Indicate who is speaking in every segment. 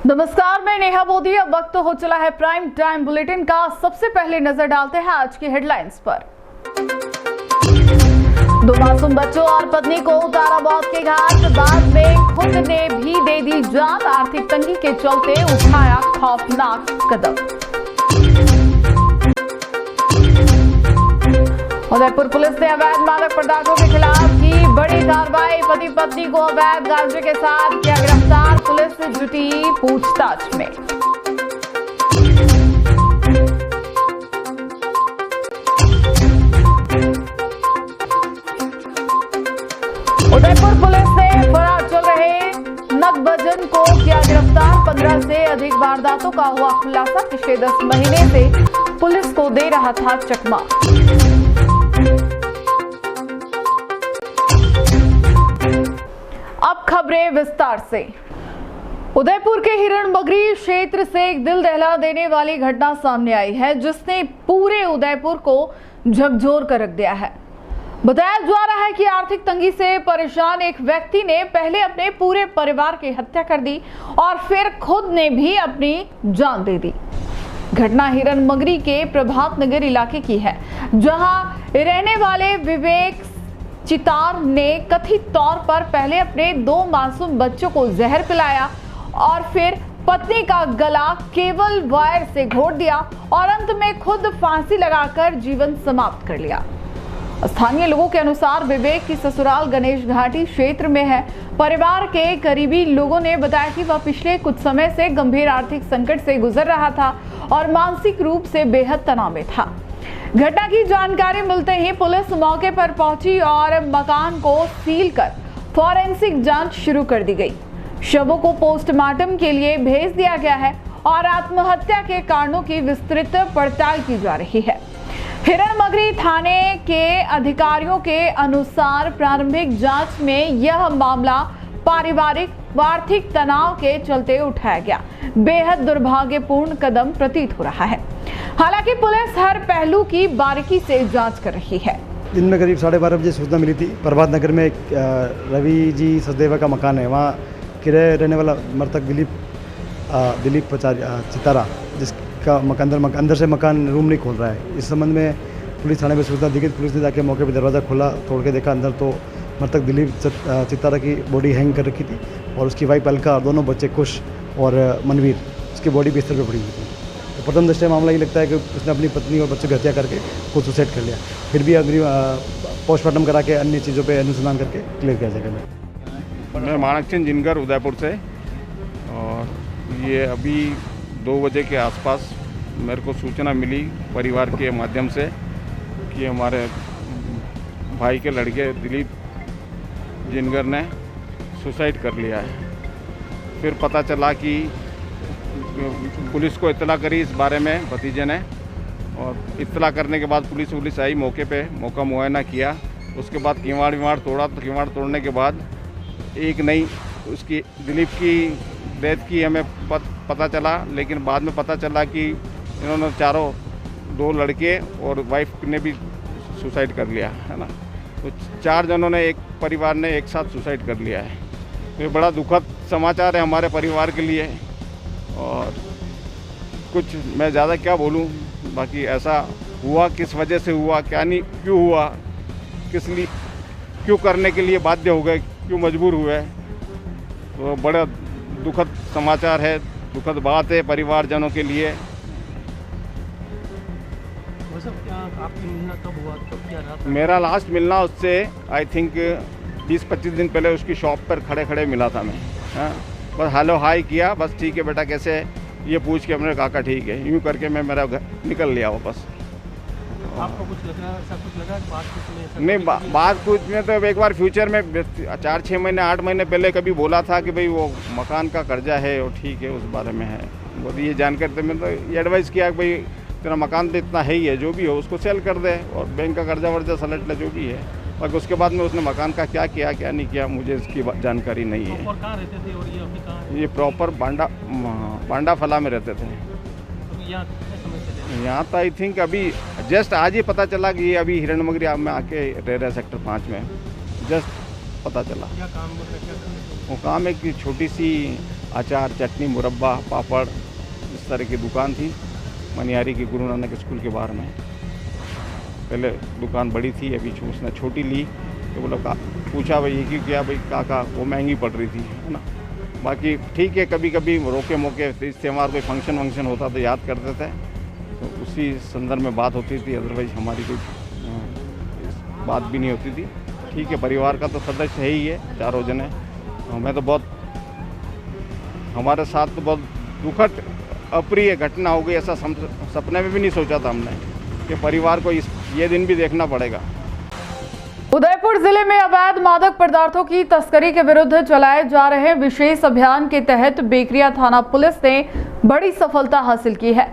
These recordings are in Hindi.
Speaker 1: नमस्कार, मैं नेहा मोदी। अब वक्त हो चला है प्राइम टाइम बुलेटिन का। सबसे पहले नजर डालते हैं आज की हेडलाइंस पर। 2 मासूम बच्चों और पत्नी को उतारा मौत के घाट, बाद में खुद ने भी दे दी जान। आर्थिक तंगी के चलते उठाया खौफनाक कदम। उदयपुर पुलिस ने अवैध मादक पदार्थों के खिलाफ की बड़ी कार्रवाई। पति पत्नी को अवैध गांजे के साथ किया गिरफ्तार। पुलिस जुटी पूछताछ में। उदयपुर पुलिस ने फरार चल रहे नकबजन को किया गिरफ्तार। 15 से अधिक वारदातों का हुआ खुलासा। पिछले 10 महीने से पुलिस को दे रहा था चकमा। अब खबरें विस्तार से। उदयपुर के हिरणमगरी क्षेत्र से एक दिल दहला देने वाली घटना सामने आई है, जिसने पूरे उदयपुर को झकझोर कर रख दिया है। बताया जा रहा है कि आर्थिक तंगी से परेशान एक व्यक्ति ने पहले अपने पूरे परिवार की हत्या कर दी और फिर खुद ने भी अपनी जान दे दी। घटना हिरणमगरी के प्रभात नगर इलाके की है, जहां रहने वाले विवेक चितार ने कथित तौर पर पहले अपने 2 मासूम बच्चों को जहर पिलाया और फिर पत्नी का गला केबल वायर से घोट दिया और अंत में खुद फांसी लगाकर जीवन समाप्त कर लिया। स्थानीय लोगों के अनुसार विवेक की ससुराल गणेश घाटी क्षेत्र में है। परिवार के करीबी लोगों ने बताया कि वह पिछले कुछ समय से गंभीर आर्थिक संकट से गुजर रहा था और मानसिक रूप से बेहद तनाव में था। घटना की जानकारी मिलते ही पुलिस मौके पर पहुंची और मकान को सील कर फॉरेंसिक जांच शुरू कर दी गई। शवों को पोस्टमार्टम के लिए भेज दिया गया है और आत्महत्या के कारणों की विस्तृत पड़ताल की जा रही है। हिरणमगरी थाने के अधिकारियों के अनुसार प्रारंभिक जांच में यह मामला पारिवारिक व आर्थिक तनाव के चलते उठाया गया बेहद दुर्भाग्यपूर्ण कदम प्रतीत हो रहा है। हालांकि पुलिस हर पहलू की बारीकी से जांच कर रही है।
Speaker 2: दिन में करीब 12:30 बजे सूचना मिली थी। प्रभात नगर में एक रवि जी सचदेवा का मकान है, वहाँ किराए रहने वाला मृतक दिलीप चितारा, जिसका अंदर से मकान रूम नहीं खोल रहा है। इस संबंध में पुलिस थाने में सूचना दी गई। पुलिस ने जाके मौके पर दरवाज़ा खोला, तोड़ के देखा अंदर, तो मृतक दिलीप चितारा की बॉडी हैंग कर रखी थी और उसकी वाइफ अलका और दोनों बच्चे कुश और मनवीर, उसकी बॉडी बिस्तर पर पड़ी हुई थी। तो प्रथम दृष्टया मामला ये लगता है कि उसने अपनी पत्नी और बच्चों की हत्या करके खुद सुसाइड कर लिया। फिर भी अग्रिम पोस्टमार्टम करा के अन्य चीज़ों पे अनुसंधान करके क्लियर किया जाएगा।
Speaker 3: मैं माणक चंद जिनकर उदयपुर से, और ये अभी 2 बजे के आसपास मेरे को सूचना मिली परिवार के माध्यम से कि हमारे भाई के लड़के दिलीप जिनकर ने सुसाइड कर लिया है। फिर पता चला कि पुलिस को इत्तला करी इस बारे में भतीजे ने, और इत्तला करने के बाद पुलिस आई मौके पे, मौका मुआयना किया। उसके बाद किवाड़ तोड़ा, तो किवाड़ तोड़ने के बाद एक नई उसकी दिलीप की डेथ की हमें पता चला, लेकिन बाद में पता चला कि इन्होंने 2 लड़के और वाइफ ने भी सुसाइड कर लिया है ना। तो 4 जनों ने, एक परिवार ने एक साथ सुसाइड कर लिया है। तो ये बड़ा दुखद समाचार है हमारे परिवार के लिए, और कुछ मैं ज़्यादा क्या बोलूं, बाकी ऐसा हुआ किस वजह से हुआ, क्या नहीं, क्यों हुआ, किस लिए, क्यों करने के लिए बाध्य हो गए, क्यों मजबूर हुए, तो बड़ा दुखद समाचार है, दुखद बात है परिवारजनों के लिए।
Speaker 4: आपकी मिलना कब हुआ, कब क्या रहा?
Speaker 3: मेरा लास्ट मिलना उससे आई थिंक 20-25 दिन पहले उसकी शॉप पर खड़े मिला था मैं। हाँ, बस हेलो हाय किया, बस ठीक है बेटा कैसे है, ये पूछ के हमने काका ठीक है, यूँ करके मैं मेरा घर निकल लिया वापस।
Speaker 4: आपको कुछ लगा, ऐसा कुछ लगा बात कुछ
Speaker 3: नहीं, बात कुछ में तो एक बार फ्यूचर में 4-6 महीने 8 महीने पहले कभी बोला था कि भाई वो मकान का कर्जा है और ठीक है, उस बारे में है वो, ये जानकर तो मैं तो ये एडवाइस किया कि भाई तेरा मकान तो इतना है ही है, जो भी हो उसको सेल कर दे और बैंक का कर्जा वर्जा सलट ले, जो भी है। और उसके बाद में उसने मकान का क्या किया क्या नहीं किया मुझे इसकी जानकारी नहीं है।
Speaker 4: और कहाँ रहते थे और ये अभी कहाँ है?
Speaker 3: ये प्रॉपर बांडा फला में रहते थे। यहाँ तो आई थिंक अभी जस्ट आज ही पता चला कि ये अभी हिरणमगरी में आके रह रहे सेक्टर 5 में, जस्ट पता चला।
Speaker 4: क्या काम कर रहे हैं?
Speaker 3: वो काम है कि छोटी सी अचार, चटनी, मुरब्बा, पापड़, इस तरह की दुकान थी मनियारी के गुरु नानक स्कूल के बाहर में। पहले दुकान बड़ी थी, अभी उसने छोटी ली। तो बोला पूछा भाई ये क्यों किया, भाई काका वो महंगी पड़ रही थी, है ना। बाकी ठीक है, कभी कभी रोके मोके इस त्यौहार कोई फंक्शन वंक्शन होता तो याद करते थे, तो उसी संदर्भ में बात होती थी। अदरवाइज हमारी कोई बात भी नहीं होती थी। ठीक है, परिवार का तो सदस्य है ही है, चारों जने। मैं तो बहुत, हमारे साथ तो बहुत दुखद अप्रिय घटना हो गई। ऐसा सपने में भी नहीं सोचा था हमने कि परिवार को ये दिन भी देखना पड़ेगा।
Speaker 1: उदयपुर जिले में अवैध मादक पदार्थों की तस्करी के विरुद्ध चलाए जा रहे विशेष अभियान के तहत बेकरिया थाना पुलिस ने बड़ी सफलता हासिल की है।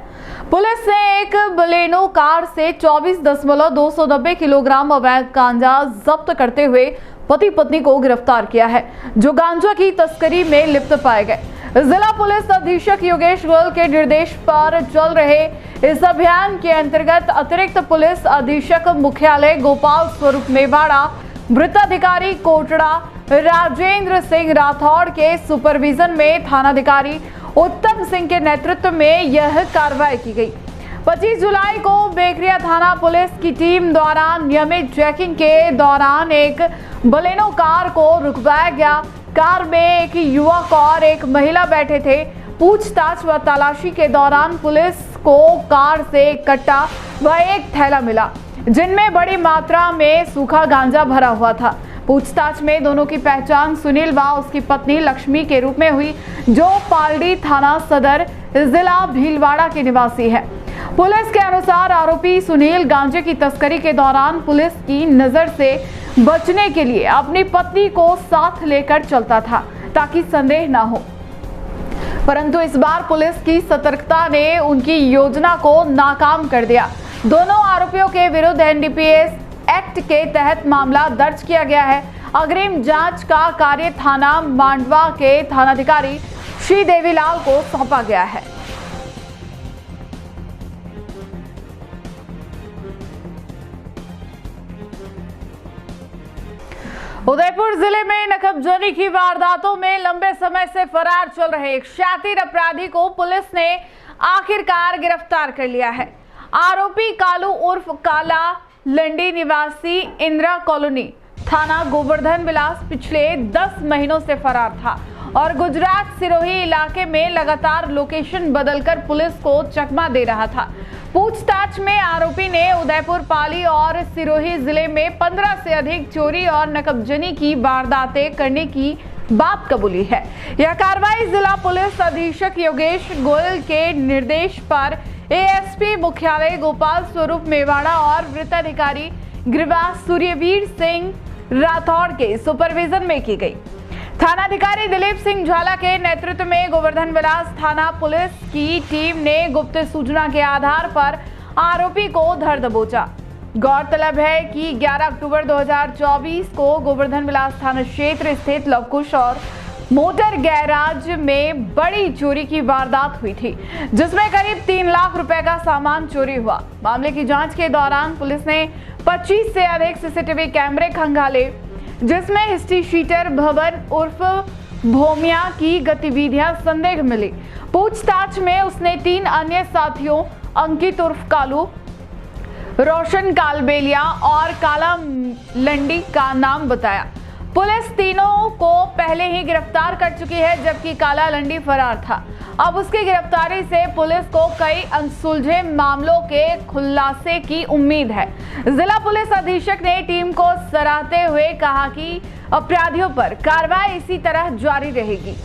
Speaker 1: पुलिस ने एक बलेनो कार से 24.290 किलोग्राम अवैध गांजा जब्त करते हुए पति पत्नी को गिरफ्तार किया है, जो गांजा की तस्करी में लिप्त पाए गए। जिला पुलिस अधीक्षक योगेश गोयल के निर्देश पर चल रहे इस अभियान के अंतर्गत अतिरिक्त पुलिस अधीक्षक मुख्यालय गोपाल स्वरूप मेवाड़ा, वृत्ताधिकारी कोटड़ा राजेंद्र सिंह राठौड़ के सुपरविजन में थानाधिकारी उत्तम सिंह के नेतृत्व में यह कार्रवाई की गई। 25 जुलाई को बेकरिया थाना पुलिस की टीम द्वारा नियमित चेकिंग के दौरान एक बलेनो कार को रुकवाया गया। कार में एक युवक और एक महिला बैठे थे। पूछताछ व तलाशी के दौरान पुलिस को कार से एक कट्टा व एक थैला मिला, जिनमें बड़ी मात्रा में सूखा गांजा भरा हुआ था। पूछताछ में दोनों की पहचान सुनील व उसकी पत्नी लक्ष्मी के रूप में हुई, जो पालड़ी थाना सदर जिला भीलवाड़ा के निवासी है। पुलिस के अनुसार आरोपी सुनील गांजे की तस्करी के दौरान पुलिस की नजर से बचने के लिए अपनी पत्नी को साथ लेकर चलता था, ताकि संदेह न हो। परंतु इस बार पुलिस की सतर्कता ने उनकी योजना को नाकाम कर दिया। दोनों आरोपियों के विरुद्ध एनडीपीएस एक्ट के तहत मामला दर्ज किया गया है। अग्रिम जांच का कार्य थाना मांडवा के थानाधिकारी श्री देवीलाल को सौंपा गया है। उदयपुर जिले में नकबजनी की वारदातों में लंबे समय से फरार चल रहे एक शातिर अपराधी को पुलिस ने आखिरकार गिरफ्तार कर लिया है। आरोपी कालू उर्फ काला लंडी निवासी इंदिरा कॉलोनी थाना गोवर्धन विलास पिछले 10 महीनों से फरार था और गुजरात सिरोही इलाके में लगातार लोकेशन बदलकर पुलिस को चकमा दे रहा था। पूछताछ में आरोपी ने उदयपुर, पाली और सिरोही जिले में 15 से अधिक चोरी और नकबजनी की वारदातें करने की बात कबूली है। यह कार्रवाई जिला पुलिस अधीक्षक योगेश गोयल के निर्देश पर एएसपी मुख्यालय गोपाल स्वरूप मेवाड़ा और वृत्ताधिकारी गिरिराज सूर्यवीर सिंह राठौड़ के सुपरविजन में की गई। थानाधिकारी दिलीप सिंह झाला के नेतृत्व में गोवर्धन विलास थाना पुलिस की टीम ने गुप्त सूचना के आधार पर आरोपी को धर दबोचा। गौरतलब है कि 11 अक्टूबर 2024 को गोवर्धन विलास थाना क्षेत्र स्थित लवकुश और मोटर गैराज में बड़ी चोरी की वारदात हुई थी, जिसमें करीब 3 लाख रुपए का सामान चोरी हुआ। मामले की जांच के दौरान पुलिस ने 25 से अधिक सीसीटीवी कैमरे खंगाले, जिसमें हिस्ट्री शीटर भवन उर्फ भोमिया की गतिविधियां संदेह मिली। पूछताछ में उसने 3 अन्य साथियों अंकित उर्फ कालू, रोशन कालबेलिया और काला लंडी का नाम बताया। पुलिस तीनों को पहले ही गिरफ्तार कर चुकी है, जबकि काला लंडी फरार था। अब उसकी गिरफ्तारी से पुलिस को कई अनसुलझे मामलों के खुलासे की उम्मीद है। जिला पुलिस अधीक्षक ने टीम को सराहते हुए कहा कि अपराधियों पर कार्रवाई इसी तरह जारी रहेगी।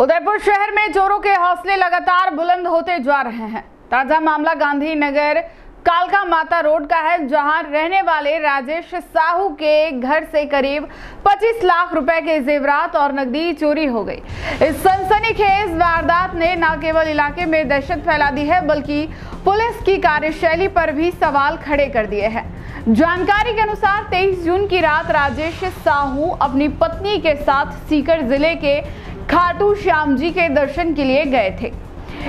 Speaker 1: उदयपुर शहर में चोरों के हौसले लगातार बुलंद होते जा रहे हैं। ताजा मामला गांधीनगर कालका माता रोड का है, जहां रहने वाले राजेश साहू के घर से करीब 25 लाख रुपए के जेवरात और नकदी चोरी हो गई। इस सनसनीखेज वारदात ने न केवल इलाके में दहशत फैला दी है, बल्कि पुलिस की कार्यशैली पर भी सवाल खड़े कर दिए हैं। जानकारी के अनुसार 23 जून की रात राजेश साहू अपनी पत्नी के साथ सीकर जिले के खाटू श्याम जी के दर्शन के लिए गए थे।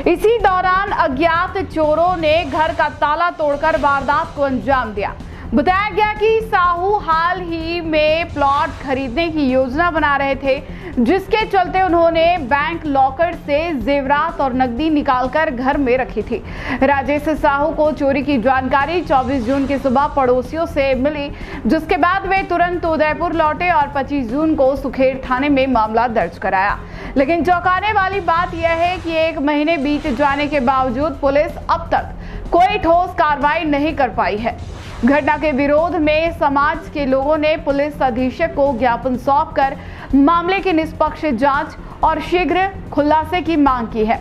Speaker 1: इसी दौरान अज्ञात चोरों ने घर का ताला तोड़कर वारदात को अंजाम दिया। बताया गया कि साहू हाल ही में प्लॉट खरीदने की योजना बना रहे थे, जिसके चलते उन्होंने बैंक लॉकर से जेवरात और नकदी निकालकर घर में रखी थी। राजेश साहू को चोरी की जानकारी 24 जून की सुबह पड़ोसियों से मिली, जिसके बाद वे तुरंत उदयपुर लौटे और 25 जून को सुखेड़ थाने में मामला दर्ज कराया। लेकिन चौंकाने वाली बात यह है कि 1 महीने बीत जाने के बावजूद पुलिस अब तक कोई ठोस कार्रवाई नहीं कर पाई है। घटना के विरोध में समाज के लोगों ने पुलिस अधीक्षक को ज्ञापन सौंपकर मामले की निष्पक्ष जांच और शीघ्र खुलासे की मांग की है।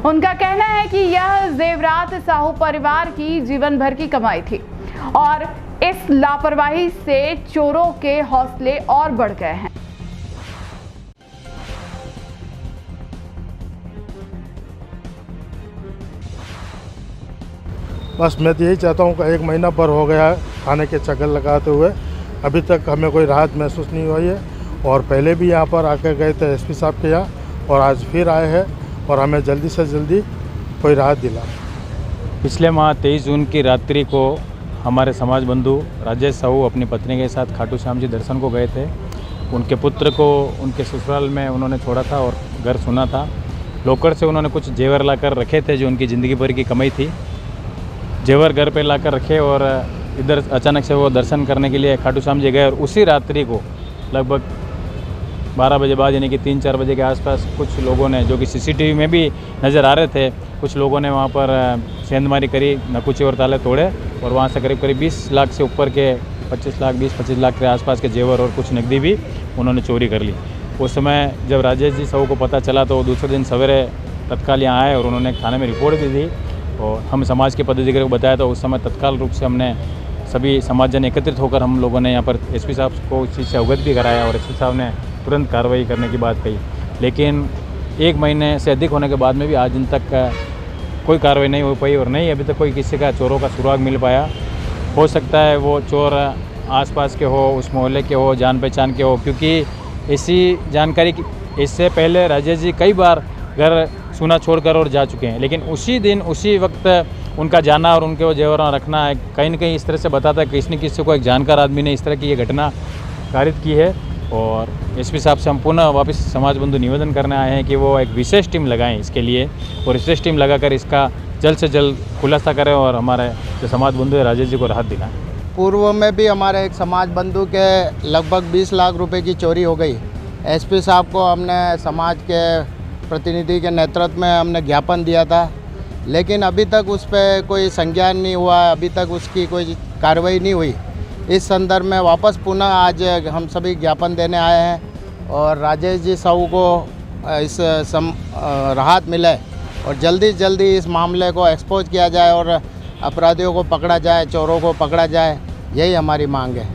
Speaker 1: उनका कहना है कि यह जेवरात साहू परिवार की जीवन भर की कमाई थी और इस लापरवाही से चोरों के हौसले और बढ़ गए हैं।
Speaker 5: बस मैं तो यही चाहता हूँ कि 1 महीना पर हो गया है थाने के चक्कर लगाते हुए, अभी तक हमें कोई राहत महसूस नहीं हुई है। और पहले भी यहाँ पर आकर गए थे एसपी साहब के यहाँ, और आज फिर आए हैं और हमें जल्दी से जल्दी कोई राहत दिला।
Speaker 6: पिछले माह 23 जून की रात्रि को हमारे समाज बंधु राजेश साहू अपनी पत्नी के साथ खाटू श्याम जी दर्शन को गए थे। उनके पुत्र को उनके ससुराल में उन्होंने छोड़ा था और घर सुना था। लॉकर से उन्होंने कुछ जेवर लाकर रखे थे जो उनकी ज़िंदगी भर की कमाई थी। जेवर घर पे लाकर रखे और इधर अचानक से वो दर्शन करने के लिए खाटू श्याम जी गए। और उसी रात्रि को लगभग 12 बजे बाद, यानी कि 3-4 बजे के आसपास कुछ लोगों ने, जो कि सीसीटीवी में भी नज़र आ रहे थे, कुछ लोगों ने वहाँ पर सेंधमारी करी, नकुचे और ताले तोड़े और वहाँ से करीब 20 लाख से ऊपर के 20-25 लाख के आसपास के जेवर और कुछ नकदी भी उन्होंने चोरी कर ली। उस समय जब राजेश जी साहू को पता चला तो दूसरे दिन सवेरे तत्काल यहाँ आए और उन्होंने थाने में रिपोर्ट भी दी और हम समाज के पदाधिकारी को बताया। तो उस समय तत्काल रूप से हमने सभी समाजजन एकत्रित होकर हम लोगों ने यहाँ पर एसपी साहब को इस चीज़ से अवगत भी कराया और एसपी साहब ने तुरंत कार्रवाई करने की बात कही। लेकिन 1 महीने से अधिक होने के बाद में भी आज दिन तक कोई कार्रवाई नहीं हो पाई और नहीं अभी तक कोई किसी का चोरों का सुराग मिल पाया। हो सकता है वो चोर आसपास के हो, उस मोहल्ले के हो, जान पहचान के हो, क्योंकि ऐसी जानकारी इससे पहले राजेश जी कई बार घर सुना छोड़कर और जा चुके हैं। लेकिन उसी दिन उसी वक्त उनका जाना और उनके वो जेवर रखना है कहीं न कहीं इस तरह से बताता है कि किसी को एक जानकार आदमी ने इस तरह की ये घटना कारित की है। और एसपी साहब से हम पुनः वापस समाज बंधु निवेदन करने आए हैं कि वो एक विशेष टीम लगाएं इसके लिए और विशेष टीम लगाकर इसका जल्द से जल्द खुलासा करें और हमारे जो समाज बंधु है राजेश जी को राहत दिलाएं।
Speaker 7: पूर्व में भी हमारे एक समाज बंधु के लगभग 20 लाख रुपए की चोरी हो गई। एसपी साहब को हमने समाज के प्रतिनिधि के नेतृत्व में हमने ज्ञापन दिया था, लेकिन अभी तक उस पर कोई संज्ञान नहीं हुआ, अभी तक उसकी कोई कार्रवाई नहीं हुई। इस संदर्भ में वापस पुनः आज हम सभी ज्ञापन देने आए हैं और राजेश जी साहू को इस राहत मिले और जल्दी से जल्दी इस मामले को एक्सपोज किया जाए और अपराधियों को पकड़ा जाए, चोरों को पकड़ा जाए, यही हमारी मांग है।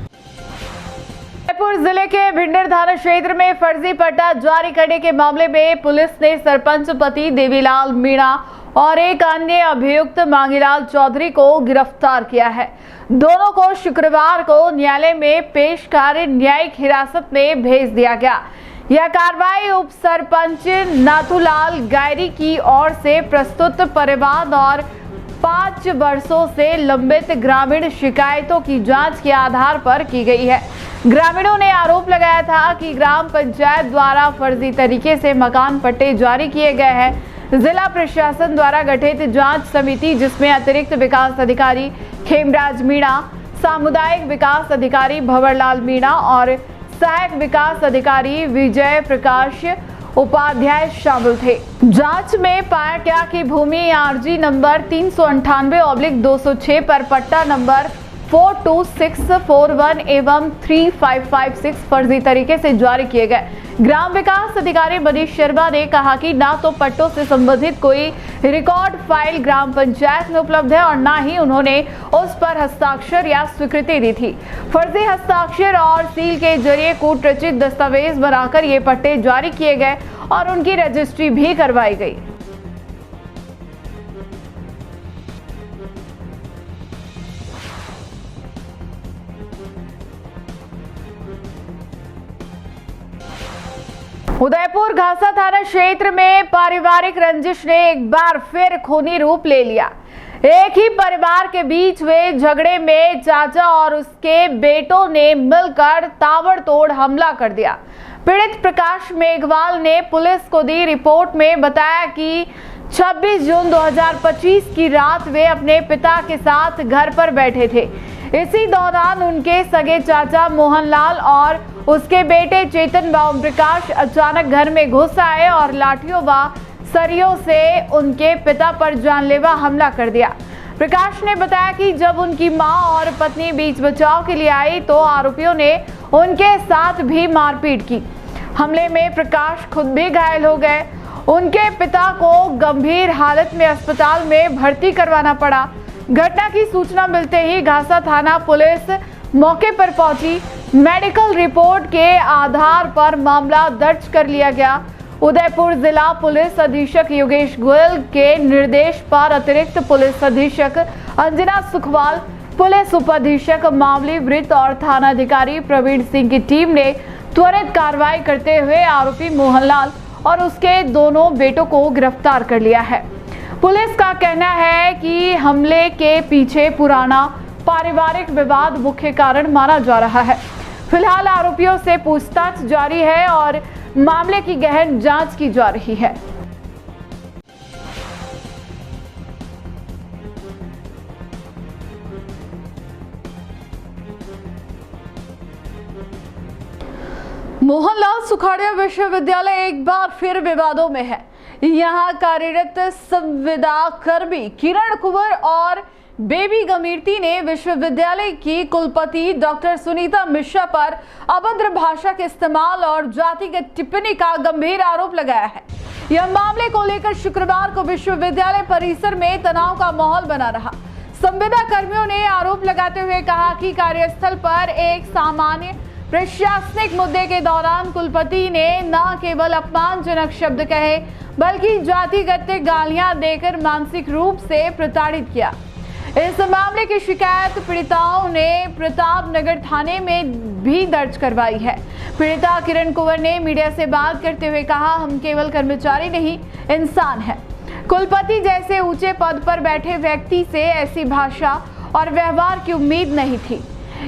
Speaker 1: उदयपुर जिले के भिंडर थाना क्षेत्र में फर्जी पट्टा जारी करने के मामले में पुलिस ने सरपंच पति देवीलाल मीणा और एक अन्य अभियुक्त मांगीलाल चौधरी को गिरफ्तार किया है। दोनों को शुक्रवार को न्यायालय में पेश कर न्यायिक हिरासत में भेज दिया गया। यह कार्रवाई उप सरपंच नाथूलाल गायरी की ओर से प्रस्तुत परिवाद और 5 वर्षों से लंबित ग्रामीण शिकायतों की जांच के आधार पर की गई है। ग्रामीणों ने आरोप लगाया था कि ग्राम पंचायत द्वारा फर्जी तरीके से मकान पट्टे जारी किए गए हैं। जिला प्रशासन द्वारा गठित जांच समिति, जिसमें अतिरिक्त विकास अधिकारी खेमराज मीणा, सामुदायिक विकास अधिकारी भंवरलाल मीणा और सहायक विकास अधिकारी विजय प्रकाश उपाध्याय शामिल थे। जांच में पाया गया कि भूमि आरजी नंबर 398/206 पर पट्टा नंबर 42641 एवं 3556 फर्जी तरीके से जारी किए गए। ग्राम विकास अधिकारी मनीष शर्मा ने कहा कि ना तो पट्टों से संबंधित कोई रिकॉर्ड फाइल ग्राम पंचायत में उपलब्ध है और ना ही उन्होंने उस पर हस्ताक्षर या स्वीकृति दी थी। फर्जी हस्ताक्षर और सील के जरिए कूट रचित दस्तावेज बनाकर ये पट्टे जारी किए गए और उनकी रजिस्ट्री भी करवाई गई। उदयपुर घासा थाना क्षेत्र में पारिवारिक रंजिश ने एक बार फिर खूनी रूप ले लिया। एक ही परिवार के बीच हुए झगड़े में चाचा और उसके बेटों ने मिलकर ताबड़तोड़ हमला कर दिया। पीड़ित प्रकाश मेघवाल ने पुलिस को दी रिपोर्ट में बताया कि 26 जून 2025 की रात वे अपने पिता के साथ घर पर बैठे थे। इसी दौरान उनके सगे चाचा मोहनलाल और उसके बेटे चेतन व ओम प्रकाश अचानक घर में घुस आए और लाठियों व सरियों से उनके पिता पर जानलेवा हमला कर दिया। प्रकाश ने बताया कि जब उनकी मां और पत्नी बीच बचाव के लिए आई तो आरोपियों ने उनके साथ भी मारपीट की। हमले में प्रकाश खुद भी घायल हो गए। उनके पिता को गंभीर हालत में अस्पताल में भर्ती करवाना पड़ा। घटना की सूचना मिलते ही घासा थाना पुलिस मौके पर पहुंची। मेडिकल रिपोर्ट के आधार पर मामला दर्ज कर लिया गया। उदयपुर जिला पुलिस अधीक्षक योगेश गोयल के निर्देश पर अतिरिक्त पुलिस अधीक्षक अंजना सुखवाल, पुलिस उपाधीक्षक मामली वृत्त और थानाधिकारी प्रवीण सिंह की टीम ने त्वरित कार्रवाई करते हुए आरोपी मोहनलाल और उसके दोनों बेटों को गिरफ्तार कर लिया है। पुलिस का कहना है कि हमले के पीछे पुराना पारिवारिक विवाद मुख्य कारण माना जा रहा है। फिलहाल आरोपियों से पूछताछ जारी है और मामले की गहन जांच की जा रही है। मोहनलाल सुखाड़िया विश्वविद्यालय एक बार फिर विवादों में है। यहाँ कार्यरत संविदा कर्मी किरण कुंवर और बेबी गमीरती ने विश्वविद्यालय की कुलपति डॉक्टर सुनीता मिश्रा पर अभद्र भाषा के इस्तेमाल और जातिगत टिप्पणी का गंभीर आरोप लगाया है। यह मामले को लेकर शुक्रवार को विश्वविद्यालय परिसर में तनाव का माहौल बना रहा। संविदा कर्मियों ने आरोप लगाते हुए कहा कि कार्यस्थल पर एक सामान्य प्रशासनिक मुद्दे के दौरान कुलपति ने न केवल अपमानजनक शब्द कहे बल्कि जातिगत गालियां देकर मानसिक रूप से प्रताड़ित किया। इस मामले की शिकायत पीड़िताओं ने प्रताप नगर थाने में भी दर्ज करवाई है। पीड़िता किरण कुंवर ने मीडिया से बात करते हुए कहा, हम केवल कर्मचारी नहीं, इंसान हैं। कुलपति जैसे ऊंचे पद पर बैठे व्यक्ति से ऐसी भाषा और व्यवहार की उम्मीद नहीं थी।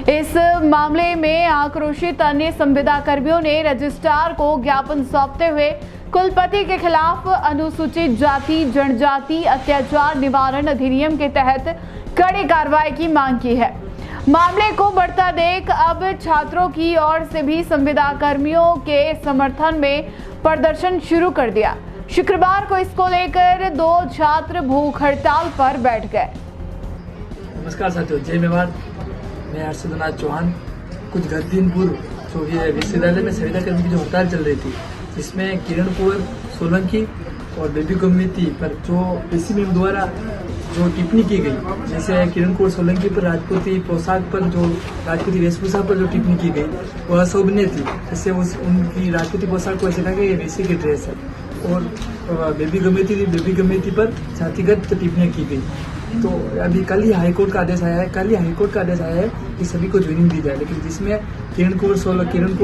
Speaker 1: इस मामले में आक्रोशित अन्य संविदा कर्मियों ने रजिस्ट्रार को ज्ञापन सौंपते हुए कुलपति के खिलाफ अनुसूचित जाति जनजाति अत्याचार निवारण अधिनियम के तहत कड़ी कार्रवाई की मांग की है। मामले को बढ़ता देख अब छात्रों की ओर से भी संविदा कर्मियों के समर्थन में प्रदर्शन शुरू कर दिया। शुक्रवार को इसको लेकर 2 छात्र भूख हड़ताल पर बैठ गए।
Speaker 4: नमस्कार साथियों, जय मेवाड़। मैं हर्षदनाथ चौहान। कुछ दिन पूर्व जो ये विश्वविद्यालय में संविदा कर्मी की जो हड़ताल चल रही थी, जिसमें किरण कुंवर सोलंकी और बेबी गमीरती पर जो एसी मैम द्वारा जो टिप्पणी की गई, जैसे किरण कुंवर सोलंकी पर राजपूती पोशाक पर जो राजपूती वेशभूषा पर जो टिप्पणी की गई वह अशोभनीय थी। जैसे उनकी राजपूती पोशाक को ऐसे कहा कि ये वैसी की ड्रेस है, और बेबी गमीरती पर जातिगत टिप्पणी की गई। तो अभी कल ही हाईकोर्ट का आदेश आया है कि सभी को ज्वाइनिंग दी जाए, लेकिन जिसमें किरण कुंवर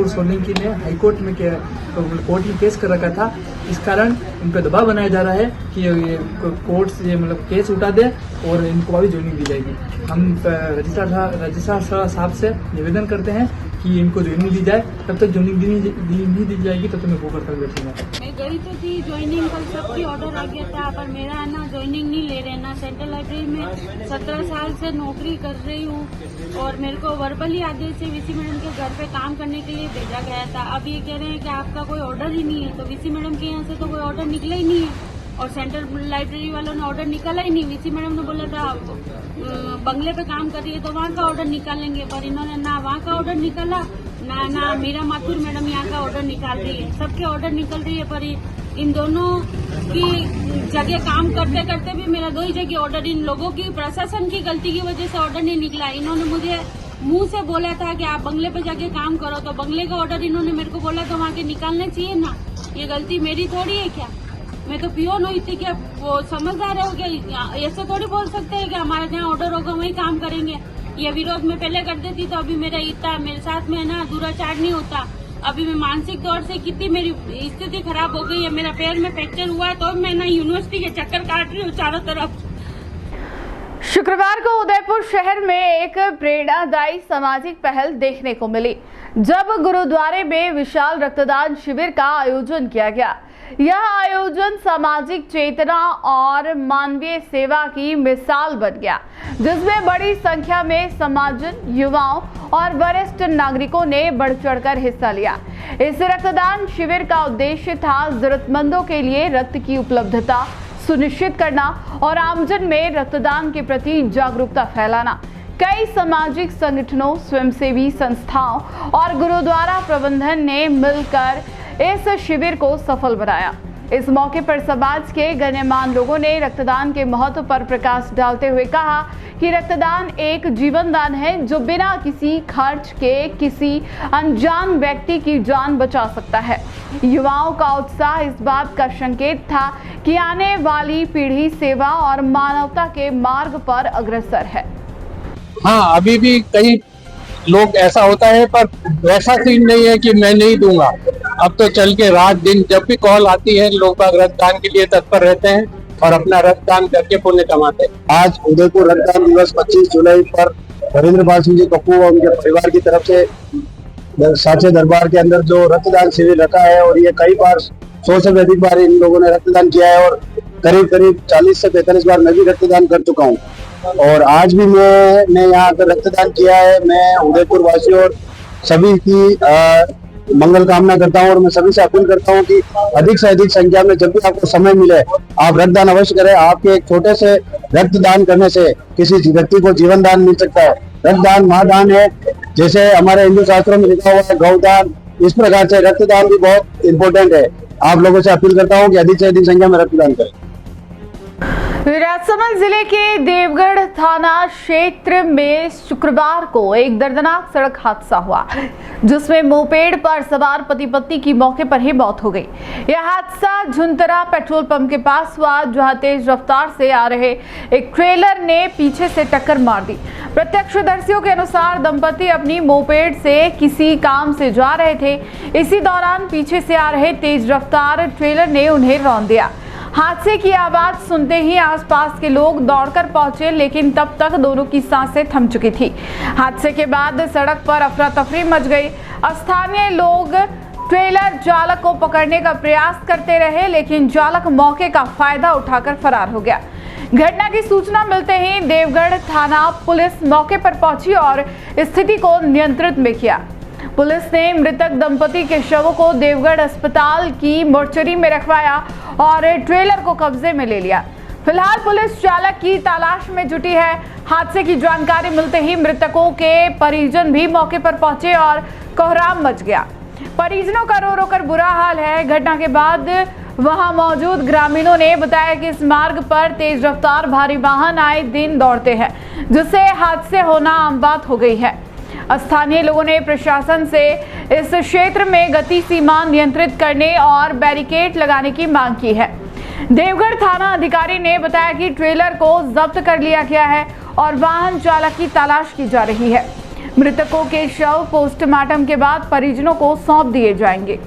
Speaker 4: सोलंकी ने हाईकोर्ट में कोर्ट में केस कर रखा था। इस कारण उन पर दबाव बनाया जा रहा है कि ये कोर्ट से मतलब केस उठा दे और इनको अभी ज्वाइनिंग दी जाएगी। हम रजिस्ट्रार साहब से निवेदन करते हैं कि इनको ज्वाइनिंग दी जाए। तब तक ज्वाइनिंग नहीं दी जाएगी तब तक मैं भूख हड़ताल बैठूंगा।
Speaker 8: मैं गई तो थी ज्वाइनिंग, कल सबकी ऑर्डर आ गया था, पर मेरा ना ज्वाइनिंग नहीं ले रहे ना। सेंट्रल लाइब्रेरी में 17 साल से नौकरी कर रही हूँ और मेरे को वर्बली आदेश से वीसी मैडम के घर पे काम करने के लिए भेजा गया था। अब ये कह रहे हैं कि आपका कोई ऑर्डर ही नहीं है, तो वीसी मैडम के यहाँ से तो कोई ऑर्डर निकला ही नहीं है। और सेंट्रल लाइब्रेरी वालों ने ऑर्डर निकाला ही नहीं। वीसी मैडम ने बोला था बंगले पे काम कर रही है तो वहाँ का ऑर्डर निकालेंगे, पर इन्होंने ना वहाँ का ऑर्डर निकाला ना मीरा माथुर मैडम यहाँ का ऑर्डर निकाल रही है। सबके ऑर्डर निकल रही है, पर इन दोनों की जगह काम करते करते भी मेरा 2 ही जगह ऑर्डर, इन लोगों की प्रशासन की गलती की वजह से ऑर्डर नहीं निकला। इन्होंने मुझे मुंह से बोला था कि आप बंगले पे जाके काम करो, तो बंगले का ऑर्डर इन्होंने मेरे को बोला तो वहाँ के निकालने चाहिए ना। ये गलती मेरी थोड़ी है क्या? मैं तो पियोन हुई थी, क्या वो समझदार है क्या? ऐसे थोड़ी बोल सकते हैं कि हमारे जहाँ ऑर्डर होगा वही काम करेंगे। ये विरोध में पहले कर देती तो अभी मेरा इतना मेरे साथ में ना दुराचार नहीं होता। अभी मैं मानसिक तौर से कितनी मेरी स्थिति खराब हो गई है, मेरा पैर में फ्रैक्चर हुआ है तो मैं ना यूनिवर्सिटी के चक्कर काट रही हूँ चारों तरफ।
Speaker 1: शुक्रवार को उदयपुर शहर में एक प्रेरणादायी सामाजिक पहल देखने को मिली, जब गुरुद्वारे में विशाल रक्तदान शिविर का आयोजन किया गया। यह आयोजन सामाजिक चेतना और मानवीय सेवा की मिसाल बन गया, जिसमें बड़ी संख्या में समाजजन, युवाओं और वरिष्ठ नागरिकों ने बढ़ चढ़कर हिस्सा लिया। इस रक्तदान शिविर का उद्देश्य था जरूरतमंदों के लिए रक्त की उपलब्धता सुनिश्चित करना और आमजन में रक्तदान के प्रति जागरूकता फैलाना। कई सामाजिक संगठनों, स्वयंसेवी संस्थाओं और गुरुद्वारा प्रबंधन ने मिलकर इस शिविर को सफल बनाया। इस मौके पर समाज के गण्यमान्य लोगों ने रक्तदान के महत्व पर प्रकाश डालते हुए कहा कि रक्तदान एक जीवन दान है जो बिना किसी खर्च के किसी अनजान व्यक्ति की जान बचा सकता है। युवाओं का उत्साह इस बात का संकेत था कि आने वाली पीढ़ी सेवा और मानवता के मार्ग पर अग्रसर है।
Speaker 9: हाँ, अभी भी कई लोग ऐसा होता है, पर वैसा सीन नहीं है कि मैं नहीं दूंगा। अब तो चल के रात दिन जब भी कॉल आती है लोग रक्तदान के लिए तत्पर रहते हैं और अपना रक्तदान करके पुण्य कमाते हैं।
Speaker 10: आज उदयपुर रक्तदान दिवस 25 जुलाई पर हरिंद्र पाल सिंह जी कप्पू और उनके परिवार की तरफ से साचे दरबार के अंदर जो रक्तदान शिविर रखा है, और ये कई बार 100 से अधिक बार इन लोगों ने रक्तदान किया है और करीब 40 से 45 बार मैं भी रक्तदान कर चुका हूँ। और आज भी मैंने यहाँ पर रक्तदान किया है। मैं उदयपुर वासियों और सभी की मंगल कामना करता हूँ और मैं सभी से अपील करता हूँ कि अधिक से अधिक संख्या में जब भी आपको समय मिले आप रक्तदान अवश्य करें। आपके एक छोटे से रक्तदान करने से किसी व्यक्ति को जीवन दान मिल सकता है। रक्तदान महादान है, जैसे हमारे हिंदू शास्त्रों में लिखा हुआ है गौदान, इस प्रकार से रक्तदान भी बहुत इंपॉर्टेंट है। आप लोगों से अपील करता हूँ कि अधिक से अधिक संख्या में रक्तदान करें।
Speaker 1: राजसमंद जिले के देवगढ़ थाना क्षेत्र में शुक्रवार को एक दर्दनाक सड़क हादसा हुआ, जिसमें मोपेड पर सवार पति पत्नी की मौके पर ही मौत हो गई। यह हादसा झुंतरा पेट्रोल पंप के पास हुआ, जहां तेज रफ्तार से आ रहे एक ट्रेलर ने पीछे से टक्कर मार दी। प्रत्यक्षदर्शियों के अनुसार दंपति अपनी मोपेड से किसी काम से जा रहे थे। इसी दौरान पीछे से आ रहे तेज रफ्तार ट्रेलर ने उन्हें रौंद दिया। हादसे की आवाज सुनते ही आसपास के लोग दौड़कर पहुंचे, लेकिन तब तक दोनों की सांसें थम चुकी थी। हादसे के बाद सड़क पर अफरा तफरी मच गई। स्थानीय लोग ट्रेलर चालक को पकड़ने का प्रयास करते रहे, लेकिन चालक मौके का फायदा उठाकर फरार हो गया। घटना की सूचना मिलते ही देवगढ़ थाना पुलिस मौके पर पहुंची और स्थिति को नियंत्रित में किया। पुलिस ने मृतक दंपति के शवों को देवगढ़ अस्पताल की मोर्चरी में रखवाया और ट्रेलर को कब्जे में ले लिया। फिलहाल पुलिस चालक की तलाश में जुटी है। हादसे की जानकारी मिलते ही मृतकों के परिजन भी मौके पर पहुंचे और कोहराम मच गया। परिजनों का रो रो कर बुरा हाल है। घटना के बाद वहां मौजूद ग्रामीणों ने बताया कि इस मार्ग पर तेज रफ्तार भारी वाहन आए दिन दौड़ते हैं, जिससे हादसे होना आम बात हो गई है। स्थानीय लोगों ने प्रशासन से इस क्षेत्र में गति सीमा नियंत्रित करने और बैरिकेड लगाने की मांग की है। देवगढ़ थाना अधिकारी ने बताया कि ट्रेलर को जब्त कर लिया गया है और वाहन चालक की तलाश की जा रही है। मृतकों के शव पोस्टमार्टम के बाद परिजनों को सौंप दिए जाएंगे।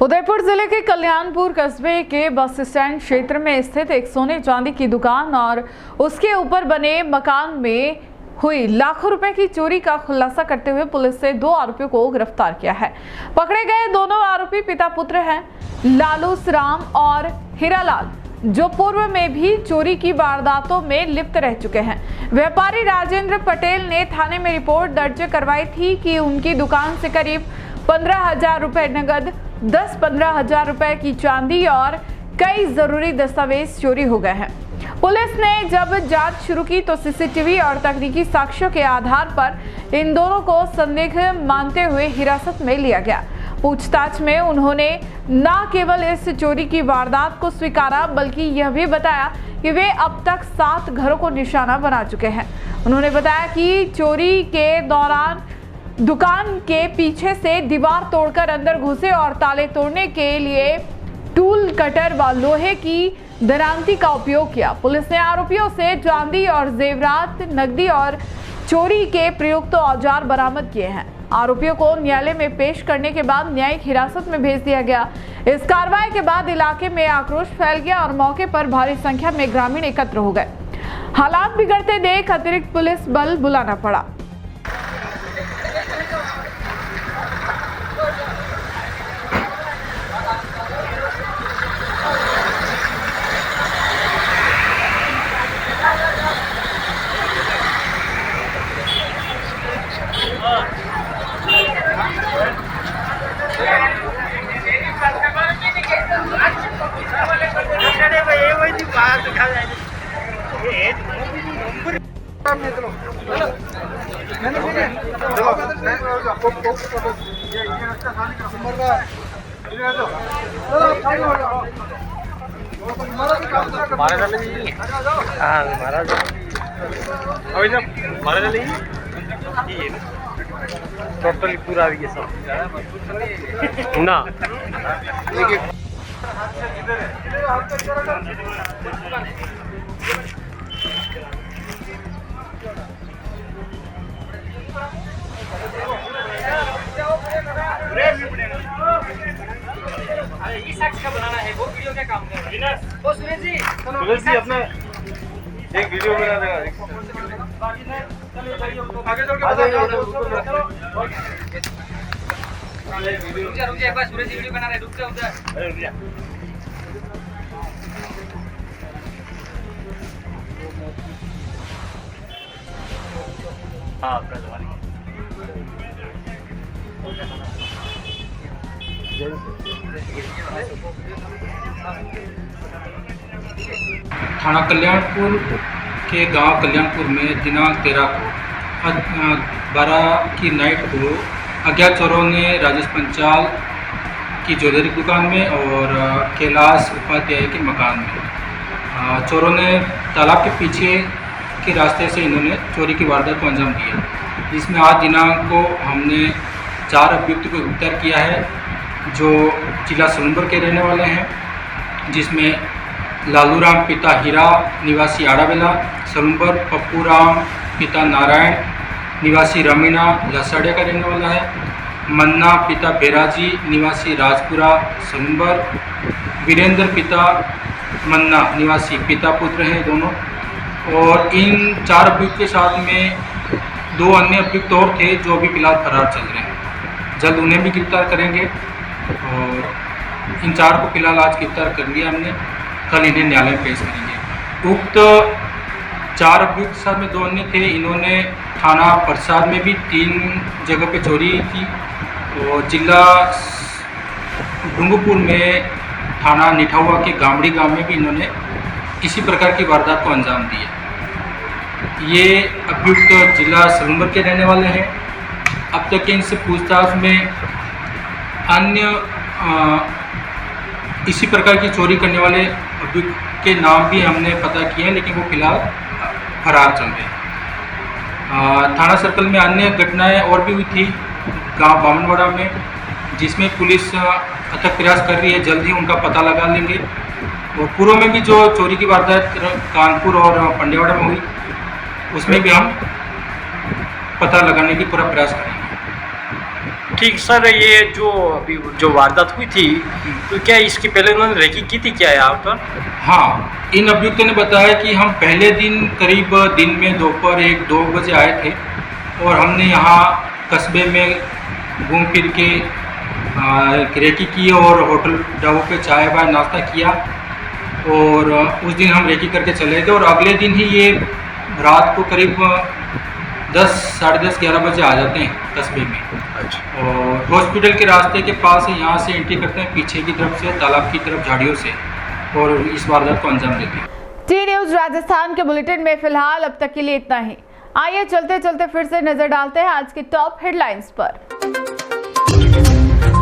Speaker 1: उदयपुर जिले के कल्याणपुर कस्बे के बस स्टैंड क्षेत्र में स्थित एक सोने चांदी की दुकान और उसके ऊपर बने मकान में हुई लाखों रुपए की चोरी का खुलासा करते हुए पुलिस ने 2 आरोपियों को गिरफ्तार किया है। पकड़े गए दोनों आरोपी पिता पुत्र हैं, लालूस राम और हीरालाल, जो पूर्व में भी चोरी की वारदातों में लिप्त रह चुके हैं। व्यापारी राजेंद्र पटेल ने थाने में रिपोर्ट दर्ज करवाई थी कि उनकी दुकान से करीब 15,000 रुपए नगद, 10-15 हजार रुपए की चांदी और कई जरूरी दस्तावेज चोरी हो गए हैं। पुलिस ने जब जांच शुरू की तो सीसीटीवी और तकनीकी साक्ष्यों के आधार पर इन दोनों को संदिग्ध मानते हुए हिरासत में लिया गया। पूछताछ में उन्होंने न केवल इस चोरी की वारदात को स्वीकारा बल्कि यह भी बताया कि वे अब तक 7 घरों को निशाना बना चुके हैं। उन्होंने बताया कि चोरी के दौरान दुकान के पीछे से दीवार तोड़कर अंदर घुसे और ताले तोड़ने के लिए टूल कटर व लोहे की दरांती का उपयोग किया। पुलिस ने आरोपियों से चांदी और जेवरात, नकदी और चोरी के प्रयुक्त औजार बरामद किए हैं। आरोपियों को न्यायालय में पेश करने के बाद न्यायिक हिरासत में भेज दिया गया। इस कार्रवाई के बाद इलाके में आक्रोश फैल गया और मौके पर भारी संख्या में ग्रामीण एकत्र हो गए। हालात बिगड़ते देख अतिरिक्त पुलिस बल बुलाना पड़ा।
Speaker 11: टोटली पूरा ये सब ना
Speaker 12: ये शख्स का बनाना है वो वीडियो क्या काम कर रहा है? ओ सुरेश जी
Speaker 11: अपना एक वीडियो बना देगा।
Speaker 12: आगे चल के रुक जा एक बार सुरेश जी वीडियो बना रहे रुक जा
Speaker 11: हाँ कल वाली
Speaker 13: थाना कल्याणपुर के गांव कल्याणपुर में दिनांक 13 को 12 की नाइट को अज्ञात चोरों ने राजेश पंचाल की ज्वेलरी दुकान में और कैलाश उपाध्याय के मकान में चोरों ने तालाब के पीछे के रास्ते से इन्होंने चोरी की वारदात को अंजाम दिया, जिसमें आज दिनांक को हमने 4 अभियुक्त को गिरफ्तार किया है जो जिला सोनभद्र के रहने वाले हैं, जिसमें लालूराम पिता हीरा निवासी आड़ावेला सोनभद्र, पप्पूराम पिता नारायण निवासी रमीना लसाड़िया का रहने वाला है, मन्ना पिता बेराजी निवासी राजपुरा सोनभद्र, वीरेंद्र पिता मन्ना निवासी पिता पुत्र हैं दोनों। और इन 4 अभियुक्त के साथ में 2 अन्य अभियुक्त और थे जो अभी फिलहाल फरार चल रहे हैं। जल्द उन्हें भी गिरफ्तार करेंगे और इन 4 को फिलहाल आज गिरफ्तार कर लिया हमने, कल इन्हें न्यायालय में पेश करेंगे। उक्त 4 अभियुक्त के साथ में 2 अन्य थे, इन्होंने थाना प्रसाद में भी 3 जगह पे चोरी की और जिला डूंगरपुर में थाना निठावा के गामड़ी गांव में भी इन्होंने इसी प्रकार की वारदात को अंजाम दिया। ये अभियुक्त जिला सोनभद्र के रहने वाले हैं। अब तक इनसे पूछताछ में अन्य इसी प्रकार की चोरी करने वाले अभियुक्त के नाम भी हमने पता किए हैं, लेकिन वो फिलहाल फरार चल रहे हैं। थाना सर्कल में अन्य घटनाएं और भी हुई थी गांव बामनवाड़ा में, जिसमें पुलिस अथक प्रयास कर रही है, जल्द ही उनका पता लगा लेंगे। और पूर्व में भी जो चोरी की वारदात कानपुर और पंडेवाड़ा में हुई, उसमें भी हम पता लगाने की पूरा प्रयास करेंगे।
Speaker 11: ठीक सर, ये जो अभी जो वारदात हुई थी तो क्या इसके पहले उन्होंने रेकी की थी क्या यहाँ पर?
Speaker 13: हाँ, इन अभियुक्तों ने बताया कि हम पहले दिन करीब दिन में दोपहर 1-2 बजे आए थे और हमने यहाँ कस्बे में घूम फिर के रेकी की और होटल ढाबों पे चाय वाय नाश्ता किया और उस दिन हम रेकी करके चले गए। और अगले दिन ही ये रात को करीब 10, साढ़े 10, 11 बजे आ जाते हैं कस्बे में। और हॉस्पिटल के रास्ते के पास है, यहाँ से एंट्री करते हैं पीछे की तरफ से, तालाब की तरफ झाड़ियों से, और इस वारदात को अंजाम देते हैं।
Speaker 1: टी न्यूज राजस्थान के बुलेटिन में फिलहाल अब तक के लिए इतना ही। आइए चलते चलते फिर से नजर डालते हैं आज की टॉप हेडलाइंस पर।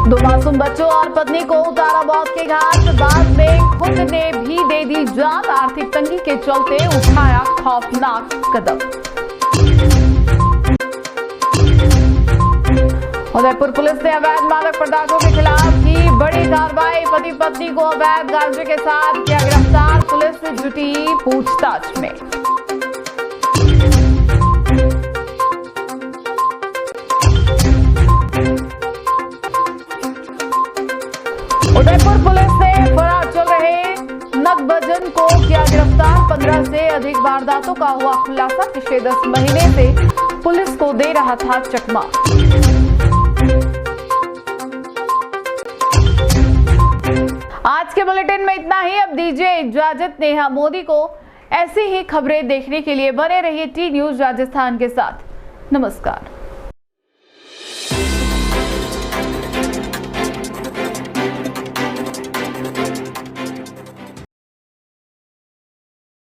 Speaker 1: 2 मासूम बच्चों और पत्नी को उतारा मौत के घाट, बाद में खुद ने भी दे दी जान। आर्थिक तंगी के चलते उठाया खौफनाक कदम। उदयपुर पुलिस ने अवैध मादक पदार्थों के खिलाफ की बड़ी कार्रवाई। पति पत्नी को अवैध गांजे के साथ किया गिरफ्तार। पुलिस जुटी पूछताछ में। उदयपुर पुलिस ने फरार चल रहे नकबजन को किया गिरफ्तार। 15 से अधिक वारदातों का हुआ खुलासा। पिछले 10 महीने से पुलिस को दे रहा था चकमा। आज के बुलेटिन में इतना ही। अब दीजिए इजाजत नेहा मोदी को। ऐसी ही खबरें देखने के लिए बने रहिए टी न्यूज राजस्थान के साथ। नमस्कार।